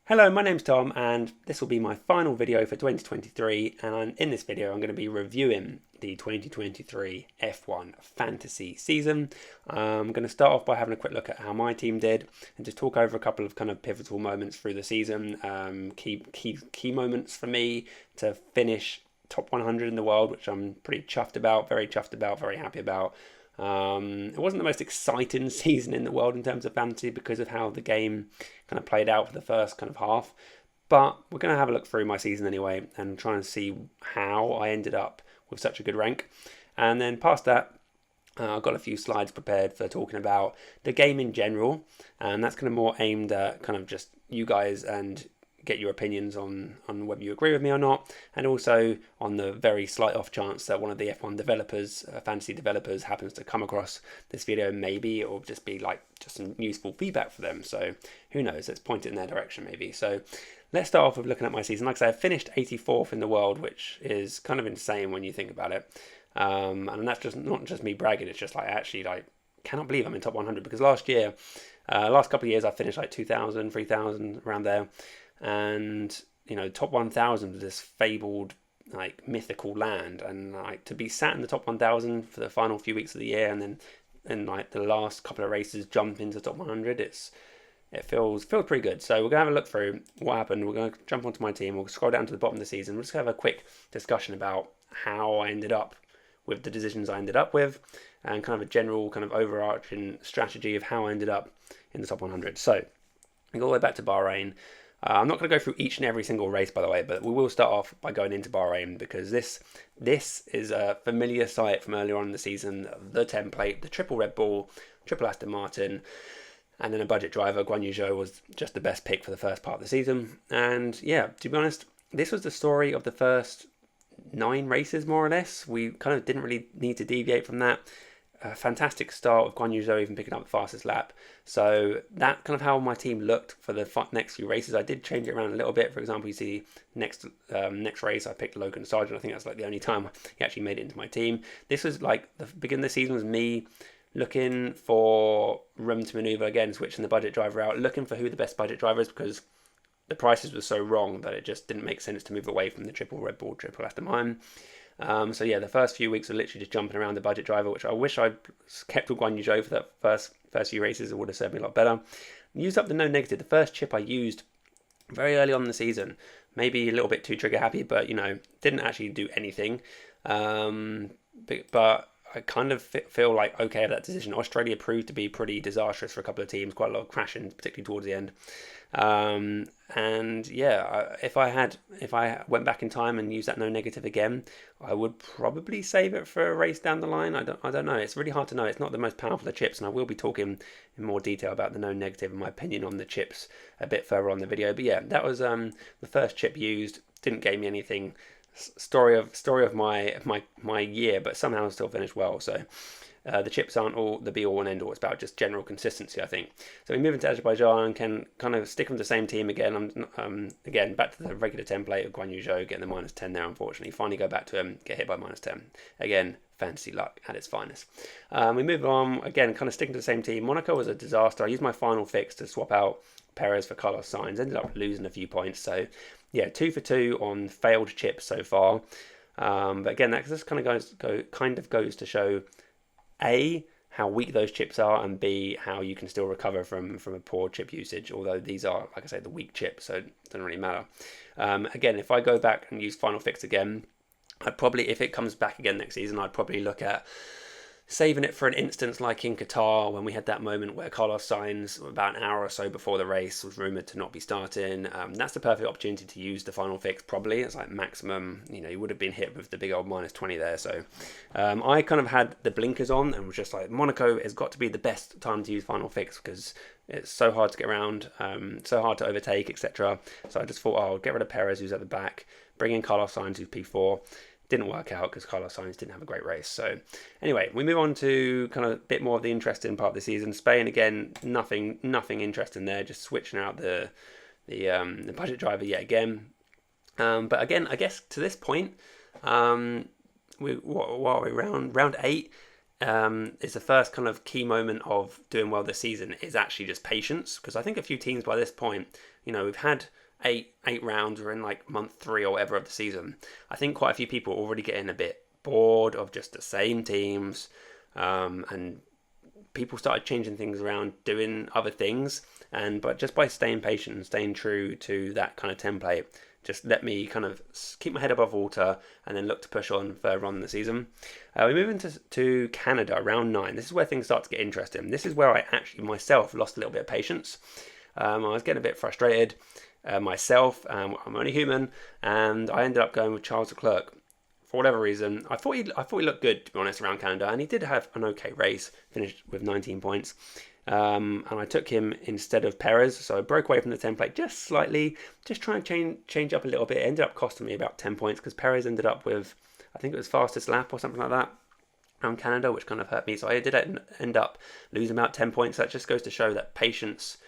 Hello, my name's Tom, and this will be my final video for 2023. And in this video, I'm going to be reviewing the 2023 F1 Fantasy season. I'm going to start off by having a quick look at how my team did, and just talk over a couple of kind of pivotal moments through the season. Key moments for me to finish top 100 in the world, which I'm pretty chuffed about, very happy about. It wasn't the most exciting season in the world in terms of fantasy because of how the game kind of played out for the first kind of half, but we're going to have a look through my season anyway and try and see how I ended up with such a good rank. And then past that, I've got a few slides prepared for talking about the game in general, and that's kind of more aimed at kind of just you guys and get your opinions on whether you agree with me or not, and also on the very slight off chance that one of the F1 developers, fantasy developers, happens to come across this video, maybe it'll just be like just some useful feedback for them. So who knows, let's point it in their direction maybe. So let's start off with looking at my season. Like I say, I finished 84th in the world, which is kind of insane when you think about it. And that's just not just me bragging, it's just like actually like cannot believe I'm in top 100, because last year, last couple of years I finished like 2,000, 3,000 around there. And you know, top 1,000 was this fabled like mythical land, and like to be sat in the top 1,000 for the final few weeks of the year, and then in like the last couple of races jump into the top 100, it feels pretty good. So we're gonna have a look through what happened. We're gonna jump onto my team. We'll scroll down to the bottom of the season. We'll just have a quick discussion about how I ended up with the decisions I ended up with, and kind of a general kind of overarching strategy of how I ended up in the top 100. So we go all the way back to Bahrain. I'm not going to go through each and every single race, by the way, but we will start off by going into Bahrain, because this is a familiar sight from earlier on in the season. The template, the triple Red Bull, triple Aston Martin, and then a budget driver. Guan Yu Zhou was just the best pick for the first part of the season. And yeah, to be honest, this was the story of the first 9 races, more or less. We kind of didn't really need to deviate from that. A fantastic start with Guan Yu Zhou even picking up the fastest lap. So that kind of how my team looked for the next few races. I did change it around a little bit. For example, you see next race I picked Logan Sargent. I think that's like the only time he actually made it into my team. This was like the beginning of the season was me looking for room to maneuver again, switching the budget driver out, looking for who the best budget driver is, because the prices were so wrong that it just didn't make sense to move away from the triple Red Bull, triple Aston Martin. So yeah, the first few weeks were literally just jumping around the budget driver, which I wish I'd kept with Guan Yu Zhou for that first few races. It would have served me a lot better. Used up the no negative. The first chip I used very early on in the season, maybe a little bit too trigger happy, but you know, didn't actually do anything. But I kind of feel like okay with that decision. Australia proved to be pretty disastrous for a couple of teams, quite a lot of crashing, particularly towards the end. And yeah, if I went back in time and used that no negative again, I would probably save it for a race down the line. I don't know. It's really hard to know. It's not the most powerful of chips, and I will be talking in more detail about the no negative and my opinion on the chips a bit further on the video. But yeah, that was the first chip used. Didn't gain me anything. Story of my year, but somehow still finished well. So the chips aren't all the be all and end all. It's about just general consistency, I think. So we move into Azerbaijan, can kind of stick with the same team again. Again back to the regular template of Guan Yu Zhou, getting the -10 there. Unfortunately, finally go back to him, get hit by -10 again. Fantasy luck at its finest. We move on again, kind of sticking to the same team. Monaco was a disaster. I used my final fix to swap out Perez for Carlos Sainz. Ended up losing a few points. So yeah, 2 for 2 on failed chips so far. But again, that just kind of goes to show A, how weak those chips are, and B, how you can still recover from a poor chip usage, although these are, like I say, the weak chips, so it doesn't really matter. Again, if I go back and use Final Fix again, I'd probably, if it comes back again next season, I'd probably look at saving it for an instance like in Qatar, when we had that moment where Carlos Sainz, about an hour or so before the race, was rumoured to not be starting. That's the perfect opportunity to use the final fix, probably. It's like maximum, you know, you would have been hit with the big old -20 there. So I kind of had the blinkers on and was just like, Monaco has got to be the best time to use final fix, because it's so hard to get around, so hard to overtake, etc. So I just thought, oh, I'll get rid of Perez, who's at the back, bring in Carlos Sainz, who's P4. Didn't work out because Carlos Sainz didn't have a great race. So anyway, we move on to kind of a bit more of the interesting part of the season. Spain again, nothing interesting there. Just switching out the budget driver yet again. But again, I guess to this point, what are we round 8? Is the first kind of key moment of doing well this season is actually just patience, because I think a few teams by this point, we've had eight rounds. We're in like month 3 or whatever of the season. I think quite a few people are already getting a bit bored of just the same teams, and people started changing things around, doing other things, but just by staying patient and staying true to that kind of template, just let me kind of keep my head above water and then look to push on further on in the season. We move into Canada, round 9. This is where things start to get interesting. This is where I actually myself lost a little bit of patience. I was getting a bit frustrated myself. I'm only human, and I ended up going with Charles Leclerc. For whatever reason, I thought he looked good, to be honest, around Canada, and he did have an okay race, finished with 19 points. And I took him instead of Perez, so I broke away from the template just slightly, just trying to change up a little bit. It ended up costing me about 10 points because Perez ended up with, I think it was fastest lap or something like that around Canada, which kind of hurt me. So I did end up losing about 10 points. That just goes to show that patience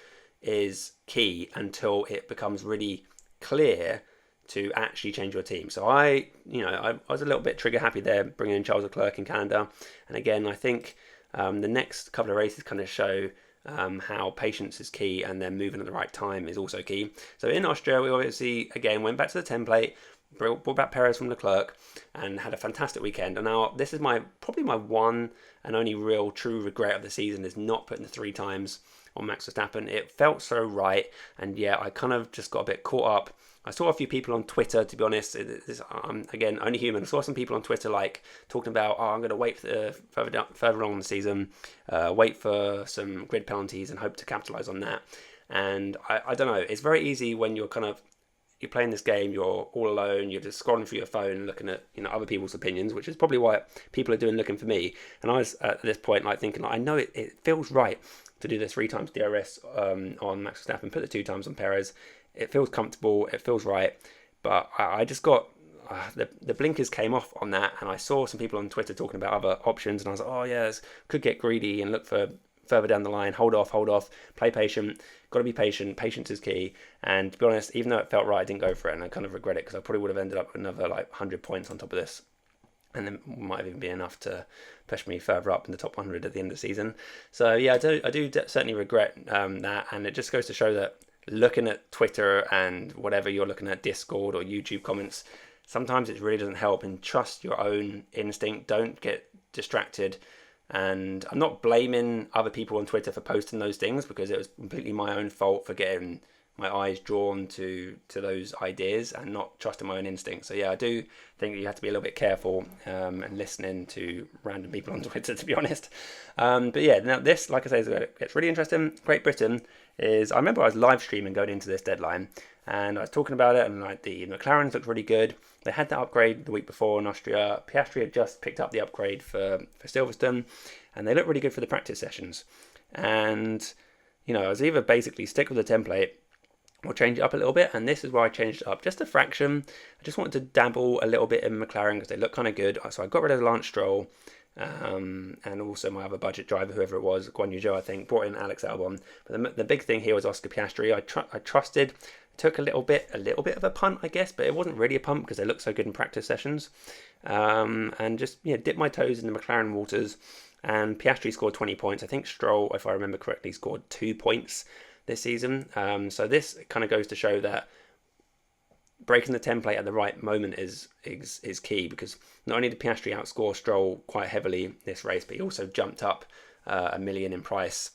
is key until it becomes really clear to actually change your team. So I was a little bit trigger happy there, bringing in Charles Leclerc in Canada. And again, I think the next couple of races kind of show how patience is key, and then moving at the right time is also key. So in Austria, we obviously, again, went back to the template, brought back Perez from Leclerc, and had a fantastic weekend. And now this is probably my one and only real true regret of the season, is not putting the 3 times on Max Verstappen. It felt so right, and yeah, I kind of just got a bit caught up. I saw a few people on Twitter, to be honest, I'm again only human. I saw some people on Twitter like talking about, I'm going to wait for further along in the season, wait for some grid penalties and hope to capitalise on that. And I don't know, it's very easy when you're playing this game, you're all alone, you're just scrolling through your phone and looking at other people's opinions, which is probably what people are doing, looking for me. And I was at this point like thinking, I know it feels right to do the 3 times DRS on Max Verstappen, put the 2 times on Perez. It feels comfortable, it feels right, but I just got the blinkers came off on that, and I saw some people on Twitter talking about other options, and I was like, oh yeah, could get greedy and look for further down the line, hold off, play patient, got to be patient, patience is key. And to be honest, even though it felt right, I didn't go for it, and I kind of regret it, because I probably would have ended up with another like 100 points on top of this, and then might have even been enough to push me further up in the top 100 at the end of the season. So yeah, I do certainly regret that, and it just goes to show that looking at Twitter and whatever you're looking at, Discord or YouTube comments, sometimes it really doesn't help, and trust your own instinct. Don't get distracted. And I'm not blaming other people on Twitter for posting those things, because it was completely my own fault for getting my eyes drawn to those ideas and not trusting my own instincts. So yeah, I do think that you have to be a little bit careful and listening to random people on Twitter, to be honest. But yeah, now this, like I say, gets really interesting. Great Britain I remember I was live streaming going into this deadline, and I was talking about it, and like the McLarens looked really good. They had that upgrade the week before in Austria. Piastri had just picked up the upgrade for Silverstone, and they looked really good for the practice sessions. And I was either basically stick with the template or change it up a little bit, and this is where I changed it up just a fraction. I just wanted to dabble a little bit in McLaren because they look kind of good. So I got rid of Lance Stroll, and also my other budget driver, whoever it was, Guan Yu Zhou, I think, brought in Alex Albon. But the big thing here was Oscar Piastri. I trusted. Took a little bit of a punt, I guess, but it wasn't really a punt because they looked so good in practice sessions. And just dipped my toes in the McLaren waters. And Piastri scored 20 points. I think Stroll, if I remember correctly, scored 2 points this season. So this kind of goes to show that breaking the template at the right moment is key, because not only did Piastri outscore Stroll quite heavily this race, but he also jumped up $1 million in price.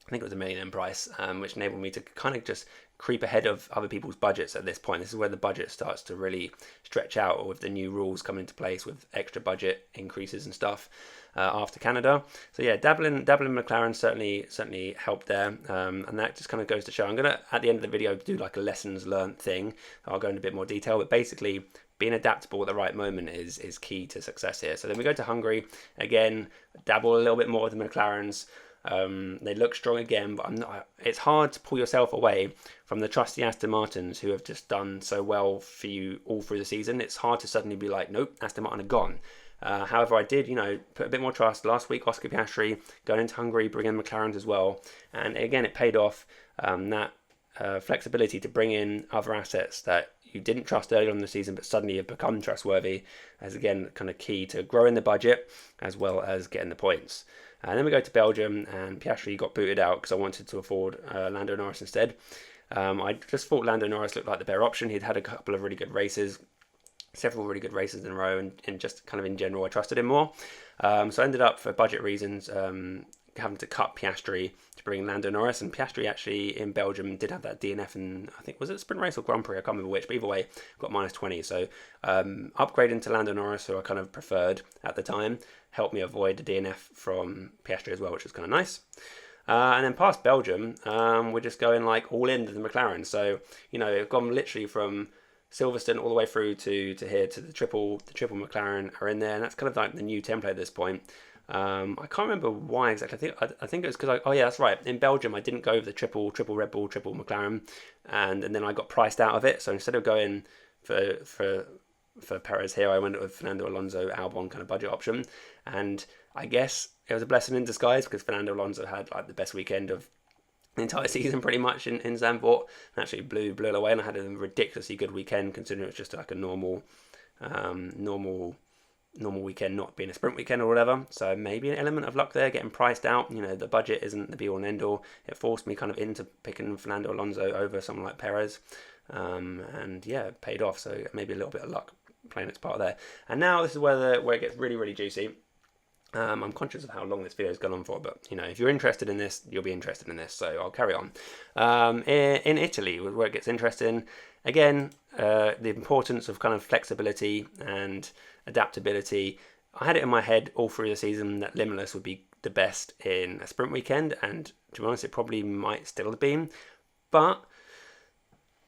I think it was $1 million in price, which enabled me to kind of just creep ahead of other people's budgets at this point. This is where the budget starts to really stretch out with the new rules coming into place with extra budget increases and stuff after Canada. So yeah, dabbling McLaren certainly helped there, and that just kind of goes to show. I'm gonna at the end of the video do like a lessons learned thing. I'll go into a bit more detail, but basically being adaptable at the right moment is key to success here. So then we go to Hungary again, dabble a little bit more with the McLarens. They look strong again, but it's hard to pull yourself away from the trusty Aston Martins, who have just done so well for you all through the season. It's hard to suddenly be like, nope, Aston Martin are gone. However, I did, put a bit more trust. Last week, Oscar Piastri going into Hungary, bringing McLarens as well. And again, it paid off, that flexibility to bring in other assets that you didn't trust earlier on in the season, but suddenly have become trustworthy, as again, kind of key to growing the budget as well as getting the points. And then we go to Belgium, and Piastri got booted out because I wanted to afford Lando Norris instead. I just thought Lando Norris looked like the better option. He'd had a couple of really good races, several really good races in a row, and just kind of in general, I trusted him more. So I ended up, for budget reasons, having to cut Piastri to bring Lando Norris. And Piastri actually in Belgium did have that DNF, and I think was it sprint race or Grand Prix, I can't remember which, but either way got -20. So upgrading to Lando Norris, who I kind of preferred at the time, helped me avoid the DNF from Piastri as well, which was kind of nice. And then past Belgium, we're just going like all in to the McLaren. So it's gone literally from Silverstone all the way through to here to the triple McLaren are in there, and that's kind of like the new template at this point. I can't remember why exactly. I think it was because that's right. In Belgium, I didn't go with the triple Red Bull, triple McLaren, and then I got priced out of it. So instead of going for Perez here, I went with Fernando Alonso Albon kind of budget option, and I guess it was a blessing in disguise because Fernando Alonso had like the best weekend of the entire season pretty much in Zandvoort, and actually blew it away, and I had a ridiculously good weekend considering it was just like a normal weekend, not being a sprint weekend or whatever. So maybe an element of luck there, getting priced out. The budget isn't the be all and end all. It forced me kind of into picking Fernando Alonso over someone like Perez, and yeah, it paid off. So maybe a little bit of luck playing its part there. And now this is where it gets really, really juicy. I'm conscious of how long this video has gone on for, but if you're interested in this, you'll be interested in this, so I'll carry on. In Italy, where it gets interesting, again, the importance of kind of flexibility and adaptability. I had it in my head all through the season that Limitless would be the best in a sprint weekend, and to be honest, it probably might still have been, but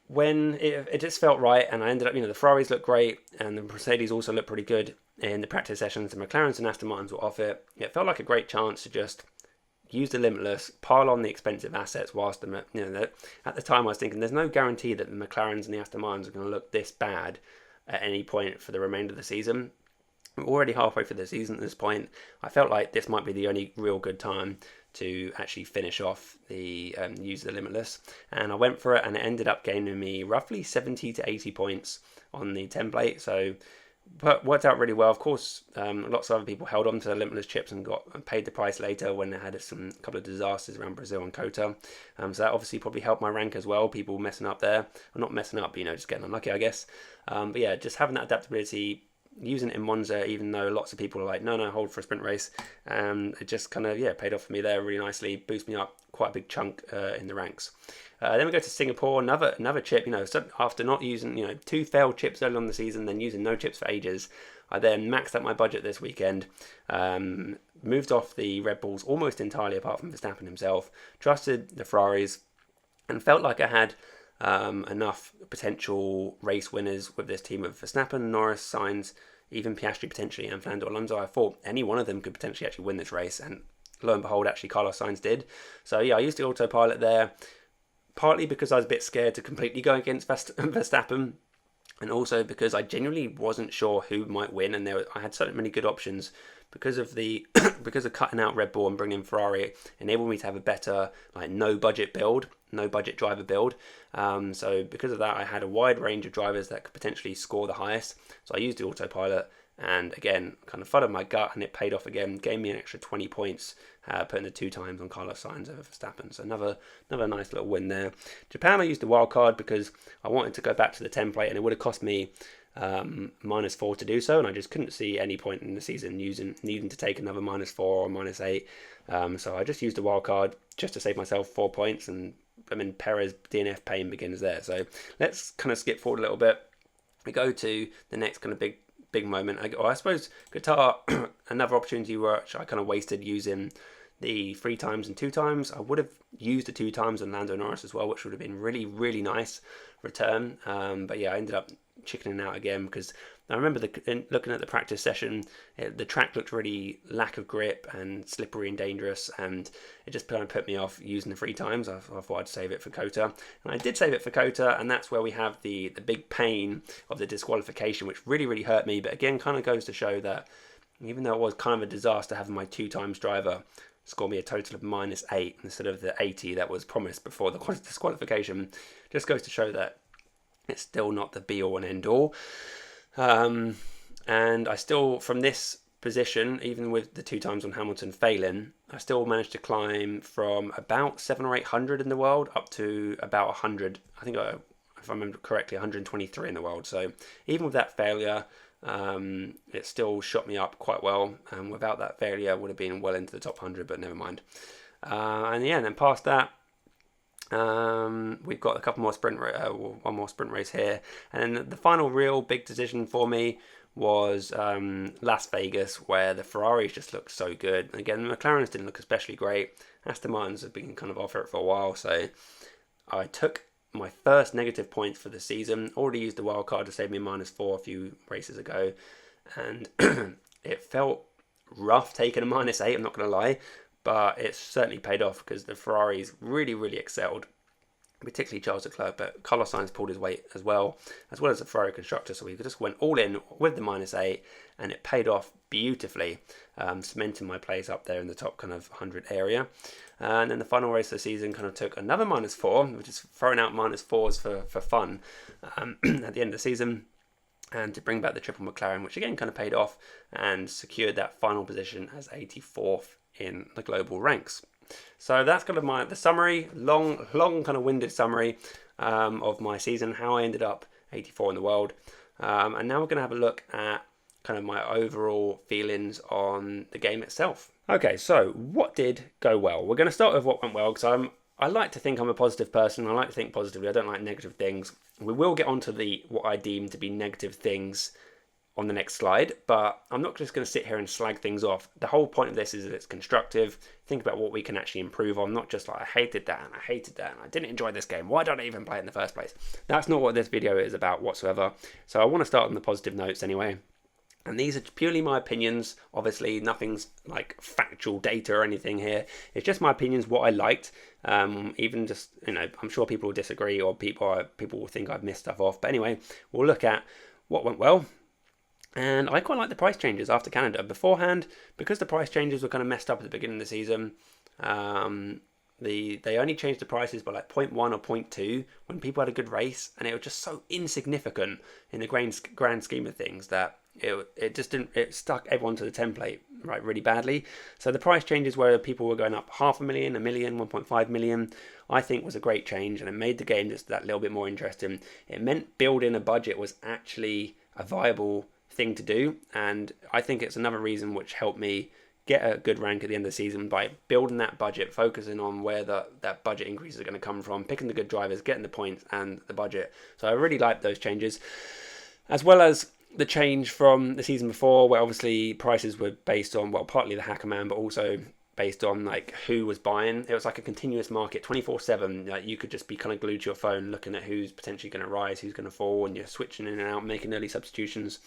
when it just felt right, and I ended up, the Ferraris looked great, and the Mercedes also looked pretty good in the practice sessions. The McLarens and Aston Martins were off it. It felt like a great chance to just use the Limitless, pile on the expensive assets whilst at the time I was thinking there's no guarantee that the McLarens and the Aston Martins are going to look this bad at any point for the remainder of the season. We're already halfway through the season at this point. I felt like this might be the only real good time to actually finish off the use the Limitless, and I went for it, and it ended up gaining me roughly 70 to 80 points on the template. So but worked out really well. Of course, lots of other people held on to the Limitless chips and paid the price later when they had a couple of disasters around Brazil and Kota. So that obviously probably helped my rank as well. People messing up there, or not messing up, just getting unlucky, I guess. But yeah, just having that adaptability, using it in Monza, even though lots of people are like, no, hold for a sprint race. It just kind of, paid off for me there really nicely, boost me up quite a big chunk in the ranks. Then we go to Singapore, another chip, so after not using, 2 failed chips early on in the season, then using no chips for ages, I then maxed out my budget this weekend, moved off the Red Bulls almost entirely apart from Verstappen himself, trusted the Ferraris, and felt like I had enough potential race winners with this team of Verstappen, Norris, Sainz, even Piastri potentially, and Fernando Alonso. I thought any one of them could potentially actually win this race, and lo and behold, actually Carlos Sainz did. So yeah, I used the autopilot there, partly because I was a bit scared to completely go against Verstappen, and also because I genuinely wasn't sure who might win, and I had so many good options because of because of cutting out Red Bull and bringing in Ferrari. Enabled me to have a better no budget driver build. So because of that, I had a wide range of drivers that could potentially score the highest. So I used the autopilot, and again, kind of followed my gut, and it paid off again. Gave me an extra 20 points, putting the 2 times on Carlos Sainz over Verstappen. So another nice little win there. Japan, I used the wild card because I wanted to go back to the template, and it would have cost me -4 to do so, and I just couldn't see any point in the season needing to take another -4 or -8. So I just used the wild card just to save myself 4 points, and Perez DNF pain begins there. So let's kind of skip forward a little bit. We go to the next kind of big moment. I suppose Qatar, another opportunity which I kind of wasted using the 3 times and 2 times. I would have used the 2 times on Lando Norris as well, which would have been really, really nice return. But yeah, I ended up chickening out again because I remember looking at the practice session, the track looked really lack of grip and slippery and dangerous, and it just kind of put me off using the 3 times. I thought I'd save it for Kota, and I did save it for Kota, and that's where we have the big pain of the disqualification, which really, really hurt me. But again, kind of goes to show that even though it was kind of a disaster having my 2 times driver score me a total of -8 instead of the 80 that was promised before the disqualification, just goes to show that it's still not the be all and end all. And I still, from this position, even with the 2 times on Hamilton failing, I still managed to climb from about 700 or 800 in the world up to about 100. I think, if I remember correctly, 123 in the world. So even with that failure, it still shot me up quite well. And without that failure, I would have been well into the top 100, but never mind. And then past that, we've got a couple more one more sprint race here, and then the final real big decision for me was Las Vegas, where the Ferraris just looked so good. Again, the McLarens didn't look especially great. Aston Martins have been kind of off it for a while, so I took my first negative points for the season. Already used the wild card to save me -4 a few races ago, and it felt rough taking a -8, I'm not going to lie, but it certainly paid off because the Ferraris really excelled, particularly Charles Leclerc, but Carlos Sainz pulled his weight as well as the Ferrari constructor, so we just went all in with the -8, and it paid off beautifully, cementing my place up there in the top kind of 100 area. And then the final race of the season kind of took another -4, which is throwing out -4s for fun at the end of the season, and to bring back the triple McLaren, which again kind of paid off and secured that final position as 84th in the global ranks. So that's kind of the summary, long kind of winded summary of my season, how I ended up 84 in the world. And now we're going to have a look at kind of my overall feelings on the game itself. Okay, so what did go well? We're going to start with what went well, because I like to think I'm a positive person. I like to think positively. I don't like negative things. We will get onto what I deem to be negative things on the next slide, but I'm not just going to sit here and slag things off. The whole point of this is that it's constructive. Think about what we can actually improve on, not just like I hated that and I didn't enjoy this game. Why don't I even play it in the first place? That's not what this video is about whatsoever. So I want to start on the positive notes anyway. And these are purely my opinions. Obviously, nothing's like factual data or anything here. It's just my opinions, what I liked. Even just, I'm sure people will disagree, or people will think I've missed stuff off. But anyway, we'll look at what went well. And I quite like the price changes after Canada. Beforehand, because the price changes were kind of messed up at the beginning of the season, they only changed the prices by like 0.1 or 0.2 when people had a good race, and it was just so insignificant in the grand scheme of things that it stuck everyone to the template right really badly. So the price changes where people were going up 500,000, 1 million, 1.5 million, I think was a great change, and it made the game just that little bit more interesting. It meant building a budget was actually a viable thing to do, and I think it's another reason which helped me get a good rank at the end of the season, by building that budget, focusing on where that budget increases are going to come from, picking the good drivers, getting the points and the budget. So I really like those changes, as well as the change from the season before, where obviously prices were based on, well, partly the hacker man, but also based on like who was buying. It was like a continuous market 24/7. Like you could just be kind of glued to your phone looking at who's potentially going to rise, who's going to fall, and you're switching in and out, making early substitutions.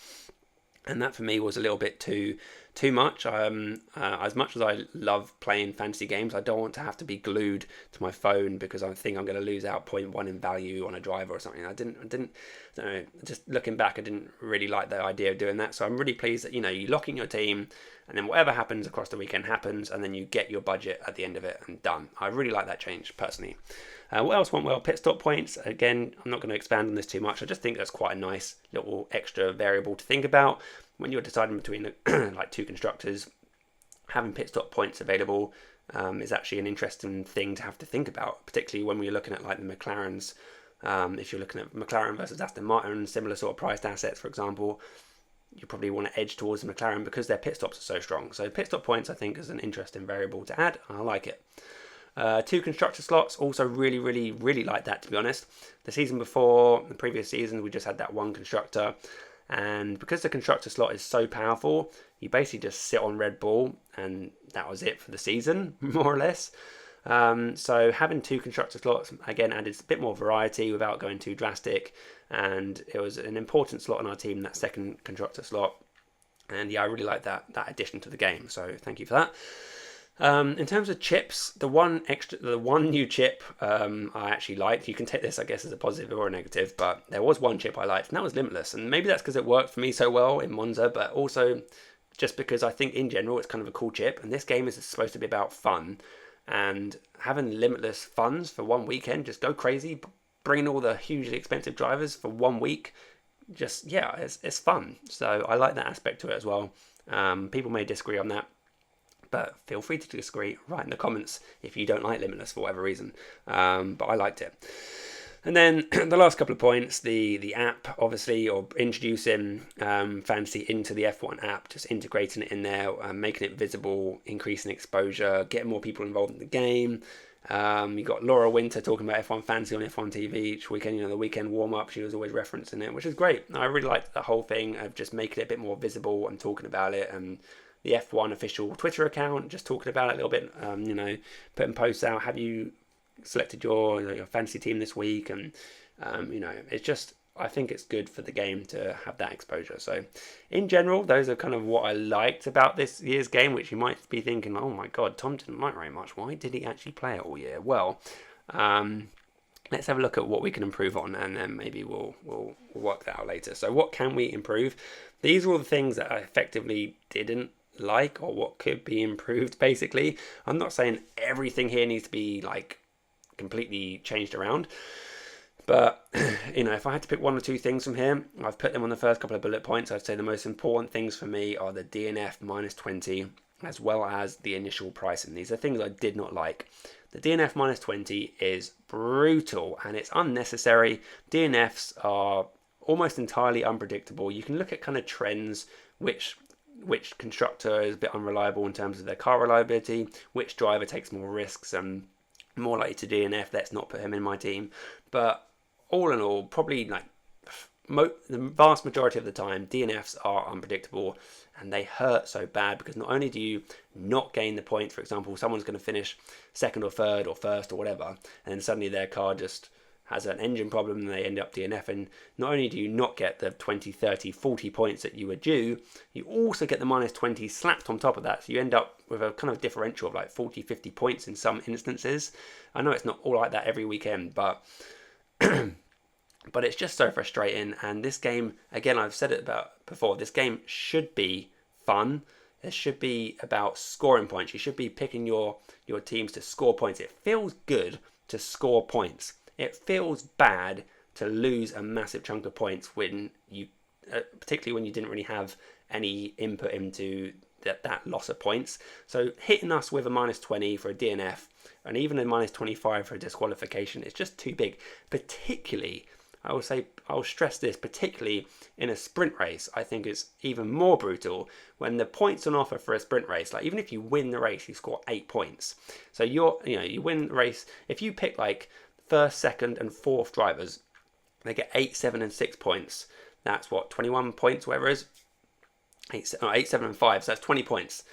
And that for me was a little bit too much. As much as I love playing fantasy games, I don't want to have to be glued to my phone because I think I'm going to lose out 0.1 in value on a driver or something. I don't know. Just looking back, I didn't really like the idea of doing that. So I'm really pleased that, you lock in your team, and then whatever happens across the weekend happens, and then you get your budget at the end of it and done. I really like that change personally. What else went well? Pit stop points. Again, I'm not going to expand on this too much. I just think that's quite a nice little extra variable to think about when you're deciding between like two constructors. Having pit stop points available is actually an interesting thing to have to think about, particularly when we're looking at like the McLarens. If you're looking at McLaren versus Aston Martin, similar sort of priced assets, for example, you probably want to edge towards the McLaren because their pit stops are so strong. So pit stop points, I think, is an interesting variable to add. I like it. 2 constructor slots, also really like that, to be honest. The season before, the previous season, we just had that 1 constructor, and because the constructor slot is so powerful, you basically just sit on Red Bull, and that was it for the season, more or less. So having 2 constructor slots, again, added a bit more variety without going too drastic, and it was an important slot in our team, that 2nd constructor slot. And yeah, I really like that addition to the game, so thank you for that. In terms of chips, the one new chip I actually liked. You can take this, I guess, as a positive or a negative, but there was one chip I liked, and that was Limitless. And maybe that's because it worked for me so well in Monza, but also just because I think in general it's kind of a cool chip, and this game is supposed to be about fun. And having Limitless funds for 1 weekend, just go crazy, bringing all the hugely expensive drivers for 1 week, just, yeah, it's fun. So I like that aspect to it as well. People may disagree on that, but feel free to disagree. Write in the comments if you don't like Limitless for whatever reason. But I liked it. And then the last couple of points, the app, obviously, or introducing Fantasy into the F1 app, just integrating it in there, making it visible, increasing exposure, getting more people involved in the game. You got Laura Winter talking about F1 Fantasy on F1 TV each weekend, the weekend warm-up, she was always referencing it, which is great. I really liked the whole thing of just making it a bit more visible and talking about it, and the F1 official Twitter account, just talking about it a little bit, putting posts out, have you selected your fantasy team this week, and it's just, I think it's good for the game to have that exposure. So in general, those are kind of what I liked about this year's game, which you might be thinking, oh my god, Tom didn't like very much, why did he actually play it all year? Well, let's have a look at what we can improve on, and then maybe we'll work that out later. So what can we improve? These are all the things that I effectively didn't like, or what could be improved, basically. I'm not saying everything here needs to be like completely changed around, but if I had to pick one or two things from here, I've put them on the first couple of bullet points. I'd say the most important things for me are the DNF minus 20, as well as the initial pricing. These are things I did not like. The DNF minus 20 is brutal and it's unnecessary. DNFs are almost entirely unpredictable. You can look at kind of trends, which constructor is a bit unreliable in terms of their car reliability, which driver takes more risks and more likely to DNF, let's not put him in my team. But all in all, probably like the vast majority of the time, DNFs are unpredictable and they hurt so bad, because not only do you not gain the points, for example, someone's going to finish second or third or first or whatever, and then suddenly their car just has an engine problem and they end up DNF, and not only do you not get the 20, 30, 40 points that you were due, you also get the minus 20 slapped on top of that, so you end up with a kind of differential of like 40, 50 points in some instances. I know it's not all like that every weekend, but but it's just so frustrating. And this game, again, I've said it about before, this game should be fun. It should be about scoring points. You should be picking your teams to score points. It feels good to score points. It feels bad to lose a massive chunk of points when you, particularly when you didn't really have any input into that loss of points. So hitting us with a minus 20 for a DNF and even a minus 25 for a disqualification is just too big. Particularly, I'll stress this, particularly in a sprint race, I think it's even more brutal when the points on offer for a sprint race, like even if you win the race, you score 8 points. So you win the race, if you pick like first, second and fourth drivers, they get 8, 7 and 6 points. That's what, 21 points, whatever it is. 8, 7 and 5, so that's 20 points.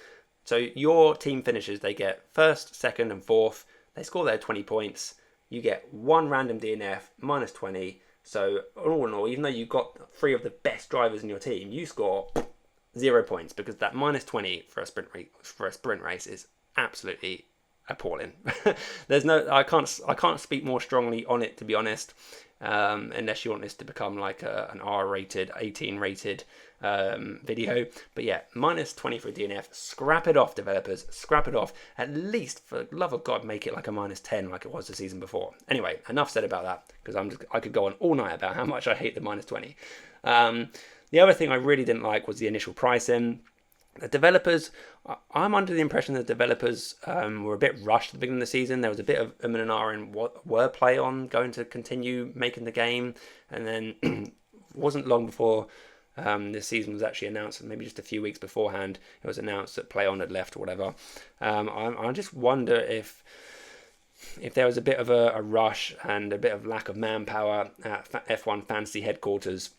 So your team finishes, they get first, second and fourth, they score their 20 points, you get one random DNF, minus 20, so all in all, even though you've got 3 of the best drivers in your team, you score 0 points, because that minus 20 for a sprint race is absolutely appalling. I can't speak more strongly on it, to be honest, unless you want this to become like an R-rated, 18-rated video. But yeah, minus 20 for a DNF. Scrap it off, developers. Scrap it off. At least, for the love of God, make it like a minus 10 like it was the season before. Anyway, enough said about that, because I could go on all night about how much I hate the minus 20. The other thing I really didn't like was the initial pricing. The developers, I'm under the impression that developers were a bit rushed at the beginning of the season. There was a bit of and R in wordplay on going to continue making the game, and then it wasn't long before this season was actually announced, maybe just a few weeks beforehand, it was announced that Play On had left or whatever. I just wonder if there was a bit of a rush and a bit of lack of manpower at F1 Fantasy headquarters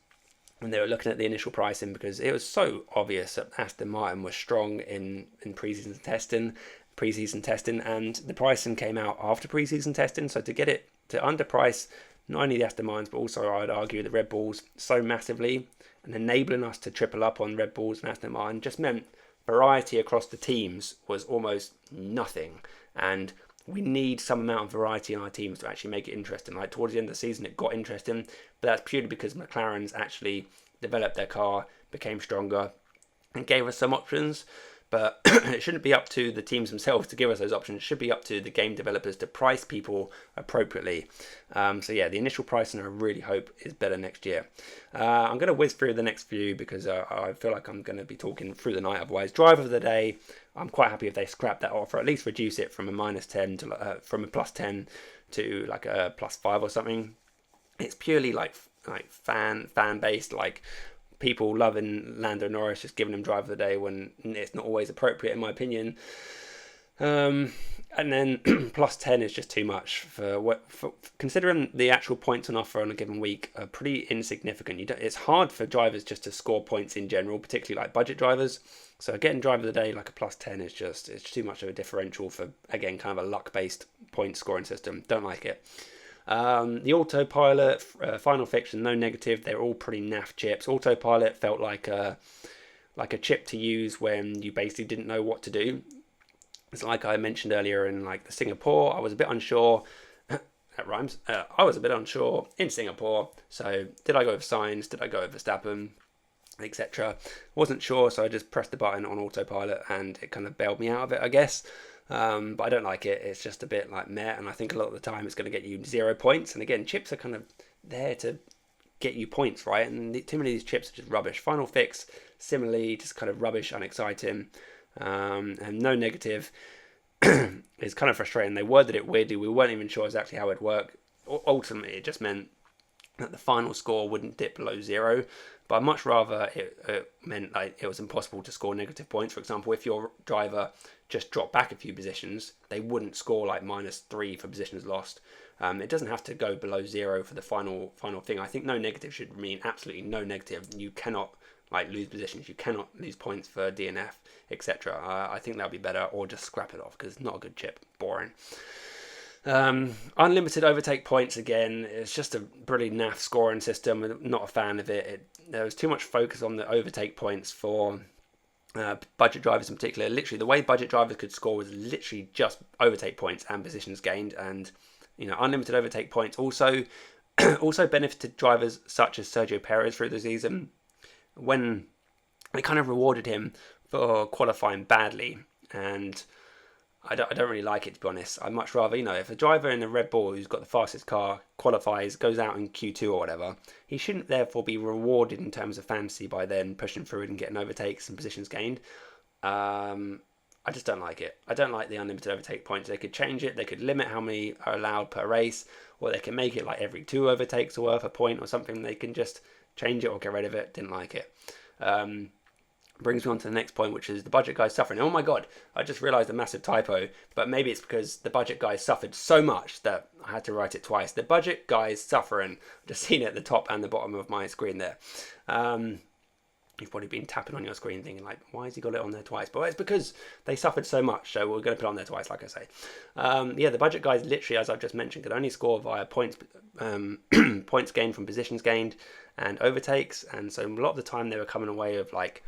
when they were looking at the initial pricing, because it was so obvious that Aston Martin was strong in pre-season testing, and the pricing came out after pre-season testing. So to get it to underprice not only the Aston Martins, but also I'd argue the Red Bulls so massively, and enabling us to triple up on Red Bulls and Aston Martin, just meant variety across the teams was almost nothing. And we need some amount of variety in our teams to actually make it interesting. Like towards the end of the season, it got interesting, but that's purely because McLaren's actually developed their car, became stronger, and gave us some options. But it shouldn't be up to the teams themselves to give us those options. It should be up to the game developers to price people appropriately. So yeah, the initial pricing I really hope is better next year. I'm going to whiz through the next few because I feel like I'm going to be talking through the night otherwise. Driver of the day, I'm quite happy if they scrap that offer, at least reduce it from a -10 to from a +10 to like a +5 or something. It's purely like fan based, like people loving Lando Norris, just giving him driver of the day when it's not always appropriate in my opinion. And then +10 is just too much for considering the actual points on offer on a given week are pretty insignificant. It's hard for drivers just to score points in general, particularly like budget drivers. So getting driver of the day like a +10 is it's too much of a differential for, again, kind of a luck based point scoring system. Don't like it. The autopilot, final fiction, no negative. They're all pretty naff chips. Autopilot felt like a chip to use when you basically didn't know what to do. It's like I mentioned earlier in like the Singapore. I was a bit unsure. That rhymes. I was a bit unsure in Singapore. So did I go with Sainz? Did I go with Verstappen? Etc. Wasn't sure, so I just pressed the button on autopilot and it kind of bailed me out of it, I guess. But I don't like it. It's just a bit like meh, and I think a lot of the time it's going to get you 0 points. And again, chips are kind of there to get you points, right? And too many of these chips are just rubbish. Final fix, similarly, just kind of rubbish, unexciting, and no negative. It's kind of frustrating. They worded it weirdly. We weren't even sure exactly how it'd work. Ultimately, it just meant that the final score wouldn't dip below 0. But I'd much rather it meant like it was impossible to score negative points. For example, if your driver just dropped back a few positions, they wouldn't score like -3 for positions lost. It doesn't have to go below 0 for the final thing. I think no negative should mean absolutely no negative. You cannot like lose positions. You cannot lose points for DNF, etc. I think that would be better, or just scrap it off because it's not a good chip. Boring. Unlimited overtake points, again, it's just a pretty naff scoring system. I'm not a fan of it. There was too much focus on the overtake points for budget drivers in particular. Literally, the way budget drivers could score was literally just overtake points and positions gained. And unlimited overtake points also benefited drivers such as Sergio Perez through the season, when they kind of rewarded him for qualifying badly. And I don't really like it, to be honest. I'd much rather, if a driver in a Red Bull who's got the fastest car qualifies, goes out in Q2 or whatever, he shouldn't therefore be rewarded in terms of fantasy by then pushing through and getting overtakes and positions gained. I just don't like it. I don't like the unlimited overtake points. They could change it. They could limit how many are allowed per race, or they can make it like every 2 overtakes are worth a point or something. They can just change it or get rid of it. Didn't like it. Brings me on to the next point, which is the budget guys suffering. Oh my god, I just realised a massive typo, but maybe it's because the budget guys suffered so much that I had to write it twice. The budget guys suffering. I've just seen it at the top and the bottom of my screen there. You've probably been tapping on your screen thinking like, why has he got it on there twice? But it's because they suffered so much, so we're going to put it on there twice, like I say. The budget guys literally, as I've just mentioned, could only score via points points gained from positions gained and overtakes, and so a lot of the time they were coming away with like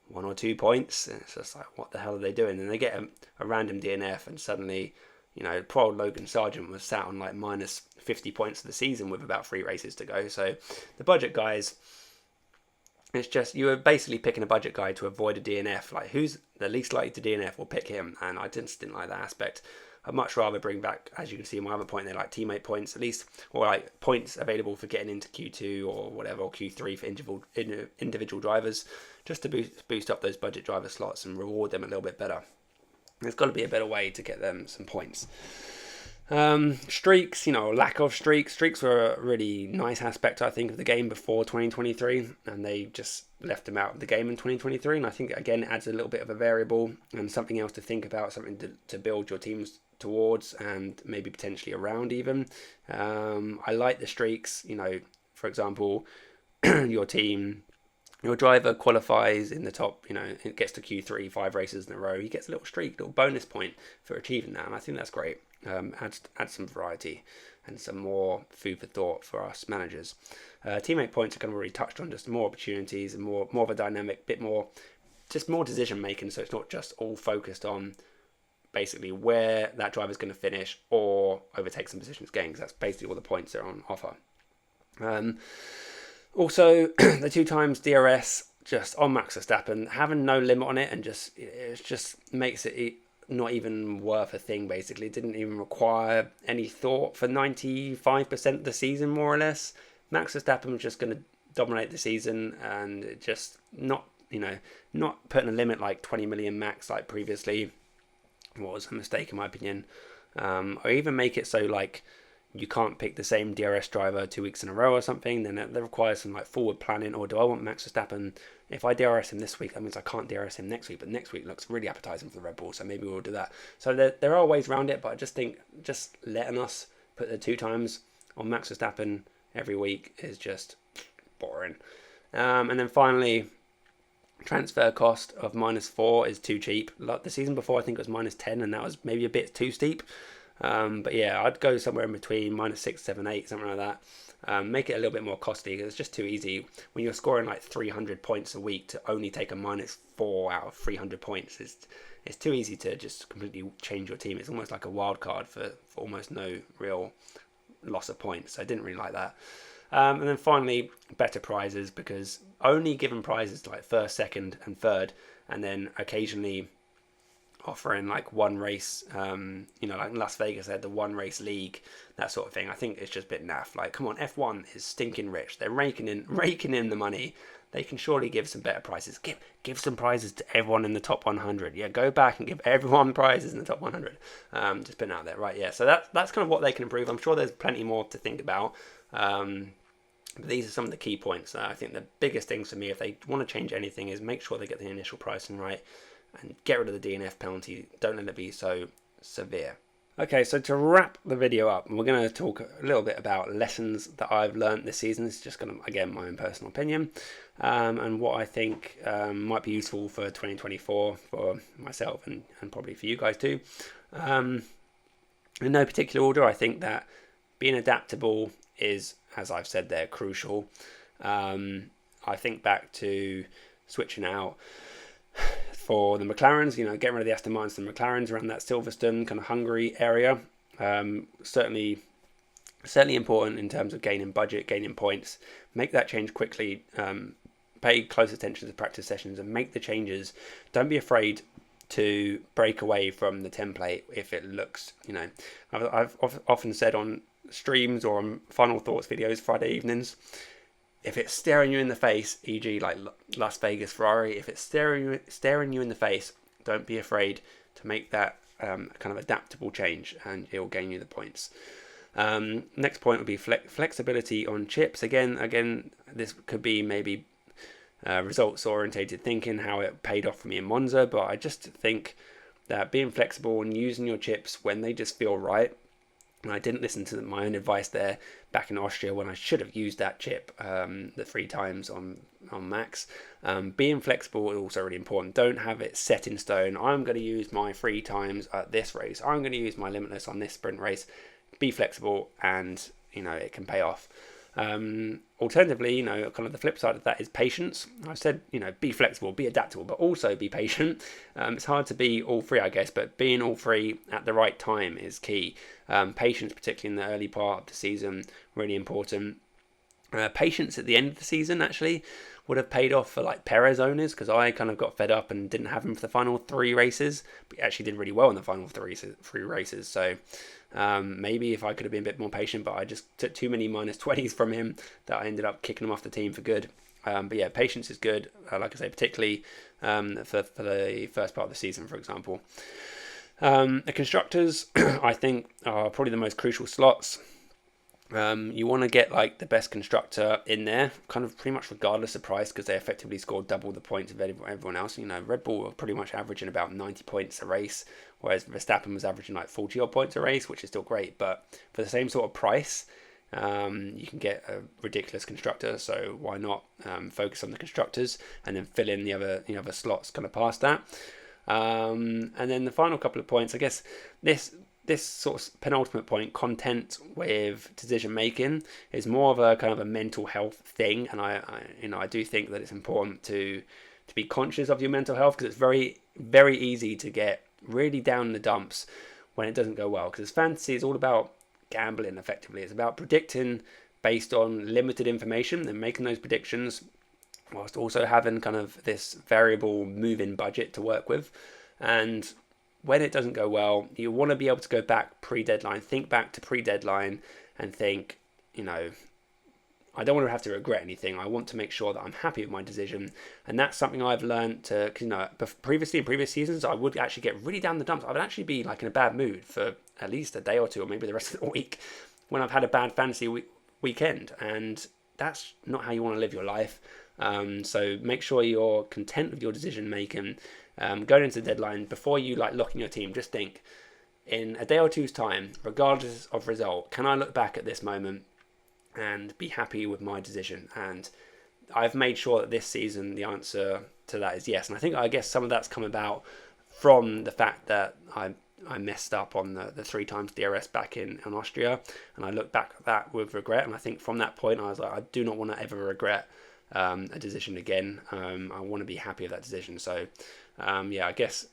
1 or 2 points, and it's just like, what the hell are they doing? And they get a random DNF, and suddenly, poor old Logan Sargent was sat on like -50 points of the season with about 3 races to go. So the budget guys, it's just, you were basically picking a budget guy to avoid a DNF. Like, who's the least likely to DNF, we'll pick him. And I just didn't like that aspect. I'd much rather bring back, as you can see in my other point there, like teammate points at least, or like points available for getting into Q2 or whatever, or Q3 for individual drivers, just to boost up those budget driver slots and reward them a little bit better. There's got to be a better way to get them some points. Streaks, lack of streaks. Streaks were a really nice aspect, I think, of the game before 2023, and they just left them out of the game in 2023. And I think, again, it adds a little bit of a variable and something else to think about, something to build your teams towards and maybe potentially around even. I like the streaks, for example, your driver qualifies in the top, it gets to Q3, 5 races in a row, he gets a little streak, little bonus point for achieving that, and I think that's great. Adds some variety and some more food for thought for us managers. Teammate points are kind of already touched on, just more opportunities and more of a dynamic, bit more, just more decision making, so it's not just all focused on basically where that driver's going to finish or overtake some positions gained, because that's basically all the points that are on offer. Also, the 2 times DRS just on Max Verstappen, having no limit on it, and it just makes it not even worth a thing. Basically, it didn't even require any thought for 95% of the season, more or less. Max Verstappen was just going to dominate the season, and just not putting a limit like 20 million max like previously was a mistake in my opinion. Or even make it so like you can't pick the same DRS driver 2 weeks in a row or something. Then that requires some like forward planning. Or do I want Max Verstappen? If I DRS him this week, that means I can't DRS him next week. But next week looks really appetizing for the Red Bull, so maybe we'll do that. So there are ways around it, but I just think just letting us put the 2 times on Max Verstappen every week is just boring. And then finally, transfer cost of -4 is too cheap. Like the season before, I think it was -10, and that was maybe a bit too steep. But yeah, I'd go somewhere in between -6, 7, 8, something like that. Make it a little bit more costly because it's just too easy when you're scoring like 300 points a week to only take a -4 out of 300 points. It's too easy to just completely change your team. It's almost like a wild card for almost no real loss of points. So I didn't really like that. And then finally, better prizes, because only giving prizes like first, second, and third, and then occasionally offering like one race, like in Las Vegas, they had the one race league, that sort of thing. I think it's just a bit naff. Like, come on, F1 is stinking rich. They're raking in the money. They can surely give some better prizes. Give some prizes to everyone in the top 100. Yeah, go back and give everyone prizes in the top 100. Just putting out there, right? Yeah, so that's kind of what they can improve. I'm sure there's plenty more to think about. But these are some of the key points. I think the biggest things for me, if they want to change anything, is make sure they get the initial pricing right and get rid of the DNF penalty. Don't let it be so severe. Okay, so to wrap the video up, we're going to talk a little bit about lessons that I've learned this season. It's just going to, again, my own personal opinion, and what I think might be useful for 2024 for myself and probably for you guys too. In no particular order, I think that being adaptable is, as I've said there, crucial. I think back to switching out for the McLarens, getting rid of the Aston Martins and the McLarens around that Silverstone kind of Hungary area. Certainly important in terms of gaining budget, gaining points. Make that change quickly. Pay close attention to practice sessions and make the changes. Don't be afraid to break away from the template if it looks, I've often said on streams or on Final Thoughts videos Friday evenings, if it's staring you in the face, e.g. like Las Vegas Ferrari, if it's staring you in the face, don't be afraid to make that kind of adaptable change, and it will gain you the points. Next point would be flexibility on chips. Again, this could be maybe results orientated thinking, how it paid off for me in Monza, but I just think that being flexible and using your chips when they just feel right. And I didn't listen to my own advice there back in Austria when I should have used that chip the 3 times on Max. Being flexible is also really important. Don't have it set in stone. I'm going to use my 3 times at this race. I'm going to use my limitless on this sprint race. Be flexible, and it can pay off. Alternatively, kind of the flip side of that is patience. I've said, be flexible, be adaptable, but also be patient. It's hard to be all 3, I guess, but being all 3 at the right time is key. Patience, particularly in the early part of the season, really important. Patience at the end of the season, actually, would have paid off for like Perez owners, because I kind of got fed up and didn't have him for the final 3 races, but he actually did really well in the final 3 races. So maybe if I could have been a bit more patient, but I just took too many -20s from him that I ended up kicking him off the team for good. But yeah, patience is good, like I say, particularly for the first part of the season, for example. The constructors, I think, are probably the most crucial slots. You want to get like the best constructor in there, kind of pretty much regardless of price, because they effectively scored double the points of everyone else. Red Bull were pretty much averaging about 90 points a race, whereas Verstappen was averaging like 40 odd points a race, which is still great. But for the same sort of price, you can get a ridiculous constructor. So why not focus on the constructors and then fill in the other slots kind of past that. And then the final couple of points, I guess this sort of penultimate point, content with decision making, is more of a kind of a mental health thing, and I do think that it's important to be conscious of your mental health, because it's very, very easy to get really down in the dumps when it doesn't go well, because fantasy is all about gambling. Effectively, it's about predicting based on limited information and making those predictions whilst also having kind of this variable move-in budget to work with. And when it doesn't go well, you want to be able to go back pre-deadline, think back to pre-deadline and think, I don't want to have to regret anything. I want to make sure that I'm happy with my decision. And that's something I've learned to, previously in previous seasons, I would actually get really down the dumps. I would actually be like in a bad mood for at least a day or two, or maybe the rest of the week when I've had a bad fantasy weekend. And that's not how you want to live your life. So make sure you're content with your decision making. Going into the deadline, before you lock in your team, just think, in a day or two's time, regardless of result, can I look back at this moment and be happy with my decision? And I've made sure that this season the answer to that is yes. And I guess some of that's come about from the fact that I messed up on the 3 times DRS back in Austria, and I look back at that with regret. And I think from that point I was like, I do not want to ever regret a decision again. I want to be happy with that decision. So I guess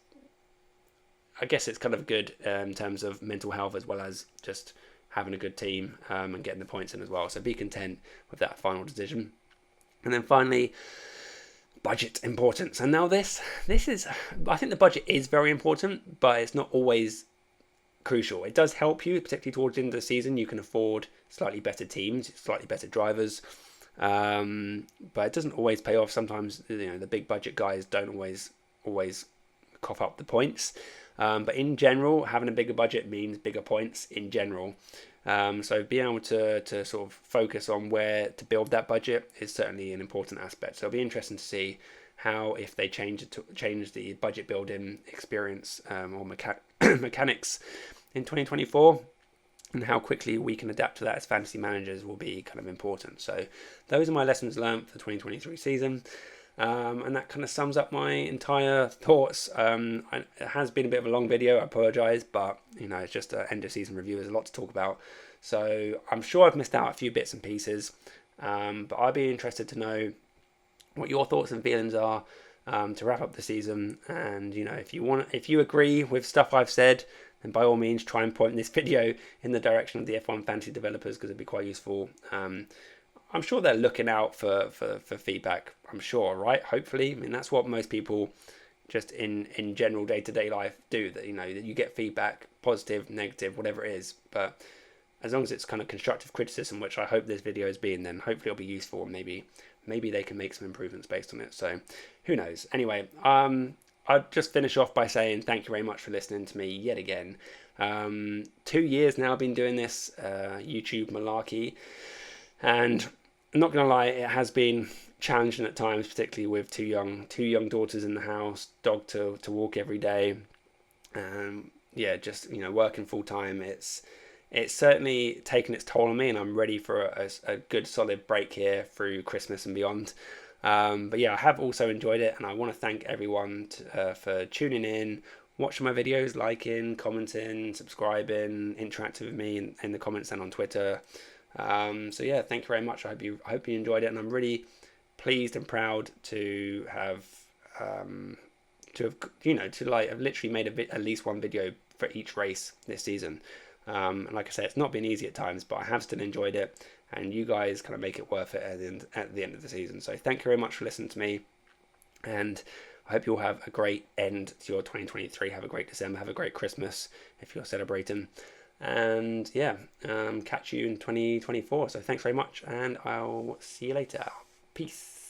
it's kind of good in terms of mental health, as well as just having a good team and getting the points in as well. So be content with that final decision. And then finally, budget importance. And now this is, I think the budget is very important, but it's not always crucial. It does help you, particularly towards the end of the season. You can afford slightly better teams, slightly better drivers, but it doesn't always pay off. Sometimes the big budget guys don't always cough up the points. But in general, having a bigger budget means bigger points in general. So being able to sort of focus on where to build that budget is certainly an important aspect. So it'll be interesting to see how, if they change the budget building experience or mechanics in 2024, and how quickly we can adapt to that as fantasy managers will be kind of important. So those are my lessons learned for the 2023 season. And that kind of sums up my entire thoughts. It has been a bit of a long video, I apologise, but it's just an end of season review. There's a lot to talk about, so I'm sure I've missed out a few bits and pieces, but I'd be interested to know what your thoughts and feelings are to wrap up the season. And if you agree with stuff I've said, then by all means try and point this video in the direction of the F1 fantasy developers, because it'd be quite useful. I'm sure they're looking out for feedback, I'm sure, right? Hopefully. I mean, that's what most people just in general day-to-day life do, that that you get feedback, positive, negative, whatever it is. But as long as it's kind of constructive criticism, which I hope this video has been, then hopefully it'll be useful, and maybe they can make some improvements based on it. So who knows? Anyway, I'll just finish off by saying thank you very much for listening to me yet again. 2 years now I've been doing this YouTube malarkey, and I'm not going to lie, it has been challenging at times, particularly with two young daughters in the house, dog to walk every day. Just working full time. It's certainly taken its toll on me, and I'm ready for a good solid break here through Christmas and beyond. But I have also enjoyed it, and I want to thank everyone for tuning in, watching my videos, liking, commenting, subscribing, interacting with me in the comments and on Twitter. Thank you very much. I hope you enjoyed it, and I'm really pleased and proud to have literally made at least one video for each race this season. And like I said, it's not been easy at times, but I have still enjoyed it, and you guys kind of make it worth it at the end of the season. So thank you very much for listening to me, and I hope you'll have a great end to your 2023. Have a great December. Have a great Christmas if you're celebrating. And catch you in 2024. So thanks very much, and I'll see you later. Peace.